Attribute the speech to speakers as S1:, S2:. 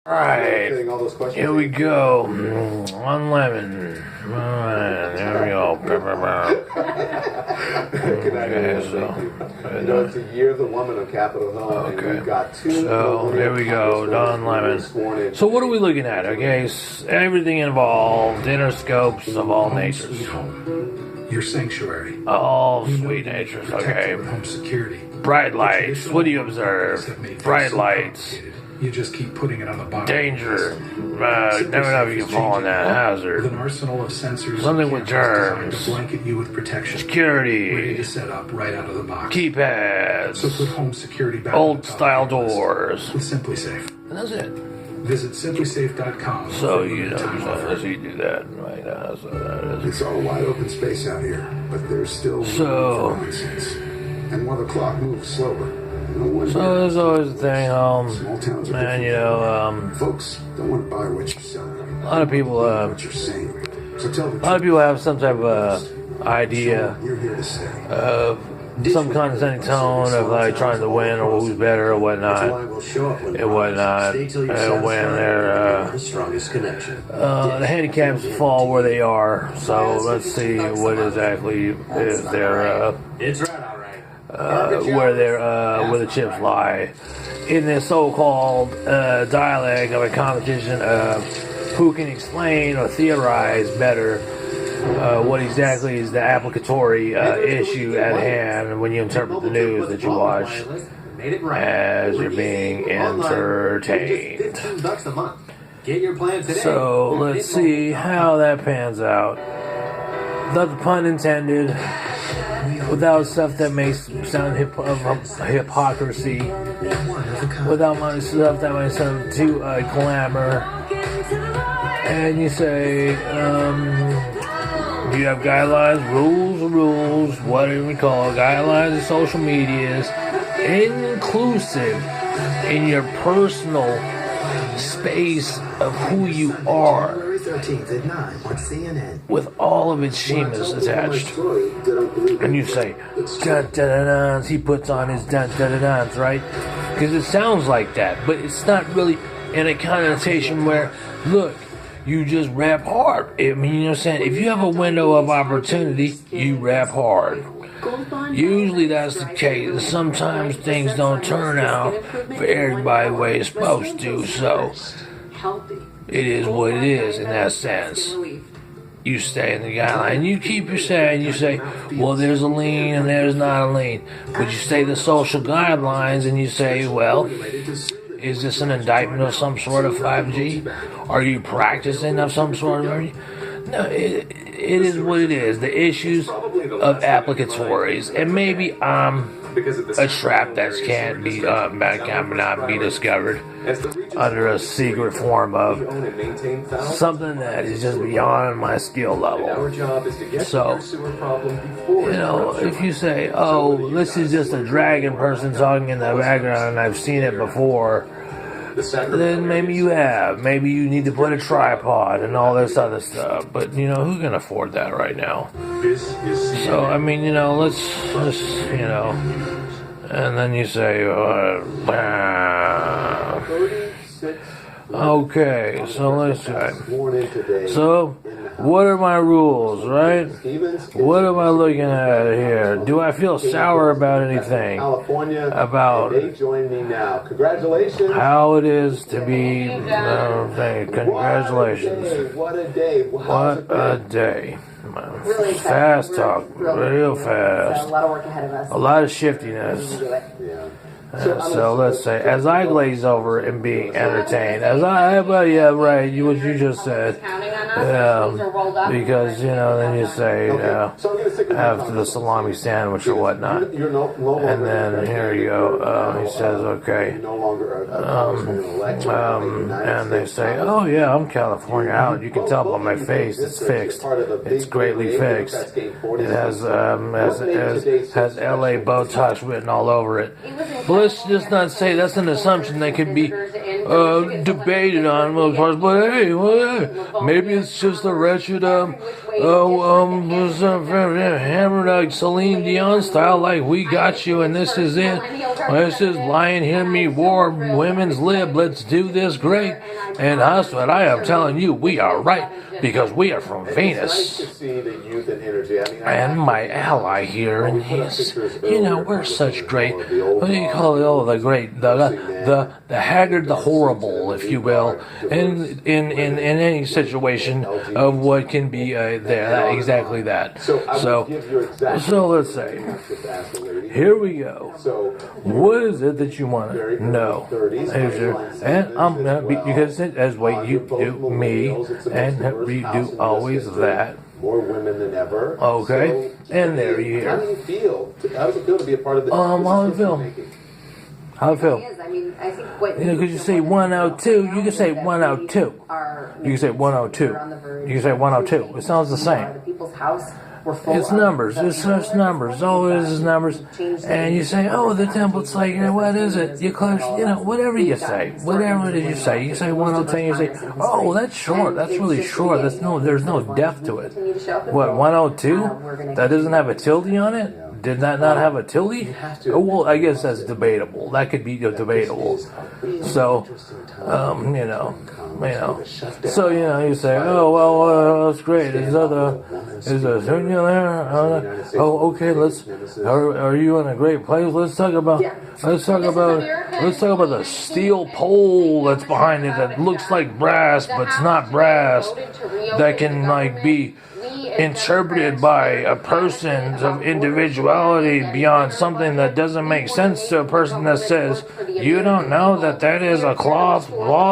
S1: Alright, here we go. One lemon. There we go.
S2: Good night, everyone. Thank you. You know, it's the year of the woman on Capitol Hill, and we've got two.
S1: So, there we go. Don Lemon. So, what are we looking at? Okay, everything involved, interscopes of all natures.
S3: Your sanctuary.
S1: All sweet natures, okay.
S3: With home security.
S1: Bright lights. What do you observe? Bright lights.
S3: You just keep putting it on the bottom.
S1: Danger. Never know if you can fall in that hazard.
S3: With an arsenal of sensors.
S1: Something with germs.
S3: To blanket you with protection.
S1: Security.
S3: Ready to set up right out of the box.
S1: Keypads.
S3: So put home security back.
S1: Old style doors.
S3: With SimpliSafe.
S1: And that's it.
S3: Visit SimpliSafe.com.
S1: So you know, so you do that right now. So that is.
S4: It's all wide open space out here, but there's still
S1: So.
S4: nonsense. And while the clock moves slower, no one.
S1: So there's always the thing,
S4: Small towns are
S1: and you
S4: different.
S1: know,
S4: Folks don't want to buy what you're selling.
S1: a lot of people,
S4: What you're saying. So tell the
S1: a lot of people have some type of idea
S4: you're here to say.
S1: of some condescending tone of like trying to win or who's better or whatnot and whatnot, and when they're
S5: strongest connection.
S1: the handicaps fall where they are. So let's see what exactly is their
S5: It's right, all right.
S1: where the chips lie in this so-called dialect of a competition of who can explain or theorize better what exactly is the applicatory issue at hand when you interpret the news that you watch as you're being entertained.
S5: $15 a month. Get your plan today.
S1: So let's see how that pans out. Without the pun intended, without stuff that makes sound hypocrisy, without my stuff that might sound too glamour, and you say, do you have guidelines, rules, whatever we call it, guidelines of social medias, inclusive in your personal space of who you are,
S5: 13th at 9 on CNN.
S1: with all of its schemas attached. And you say, dun-dun-dun-duns, he puts on his dun-dun-dun-duns, right? Because it sounds like that, but it's not really in a connotation where, look, you just rap hard. I mean, you know what I'm saying? If you have a window of opportunity, you rap hard. Usually that's the case. Sometimes things don't turn out for everybody the way it's supposed to, so it is what it is in that sense. You stay in the guideline. You keep your saying, you say, well, there's a lean and there's not a lean. But you say the social guidelines and you say, well, is this an indictment of some sort of 5G? Are you practicing of some sort of... No, it is what it is. The issues of applicatories. And maybe a trap that cannot be discovered under a secret form of something that is just beyond my skill level. So, you know, if you say, oh, this is just a dragon person talking in the background and I've seen it before, then maybe you have. Maybe you need to put a tripod and all this other stuff. But, you know, who can afford that right now? So, I mean, you know, let's just, you know, and then you say, okay, so let's see. So, what are my rules, right? What am I looking at here? Do I feel sour about anything? About how it is to be, congratulations.
S2: What a day.
S1: What a day.
S6: Really
S1: fast talk, real fast.
S6: A lot of work ahead of us.
S1: A lot of shiftiness.
S6: We can do it.
S1: So let's say, as I glaze over and be entertained, well, yeah, right, what you just said, because, you know, then you say, after the salami sandwich or whatnot, and then here you go, he says, okay, and they say, oh yeah, I'm California out, you can tell by my face, it's fixed, it's greatly fixed, it has LA Botox written all over it. But let's just not say that's an assumption that could be debated on most parts, but hey, well, maybe it's just a wretched, hammered like Celine Dion style, like we got you and this is it. This is lying, hear me roar, women's lib, let's do this great. And that's what I am telling you, we are right, because we are from Venus.
S2: To see the youth and energy. I mean,
S1: And my ally here, and he's, we're such great, what do you call it, the great, the haggard, the horrible, if you will, in any situation of what can be there, exactly that. So let's say, here we go. What is it that you want to know? And I'm going to be, because as what you do, me, and we do always that.
S2: More women than ever.
S1: Okay, and there you
S2: How
S1: go.
S2: do you feel? How does it feel to be a part of the
S1: How do you feel? How do you feel?
S6: I mean, I think what
S1: Because you say 102, you can say 102. You can say 102. You can say 102. It sounds the same.
S6: The people's house were full
S1: It's
S6: of
S1: numbers.
S6: the
S1: It's just numbers. Always is numbers. And you say, oh, the temple's like, what is it? You close, whatever you say. Whatever it is you say. You say 102, you say, oh, that's short. That's really short. There's no depth to it. What, 102? That doesn't have a tilde on it? Did that not have a tilde? Oh, well, I guess that's debatable. That could be debatable. So, So, you say, oh, well, that's great. Is there there? Oh, okay, are you in a great place? Let's talk about the steel pole that's behind it that looks like brass, but it's not brass, that can, be interpreted by a person's of individuality beyond something that doesn't make sense to a person that says, you don't know that is a cloth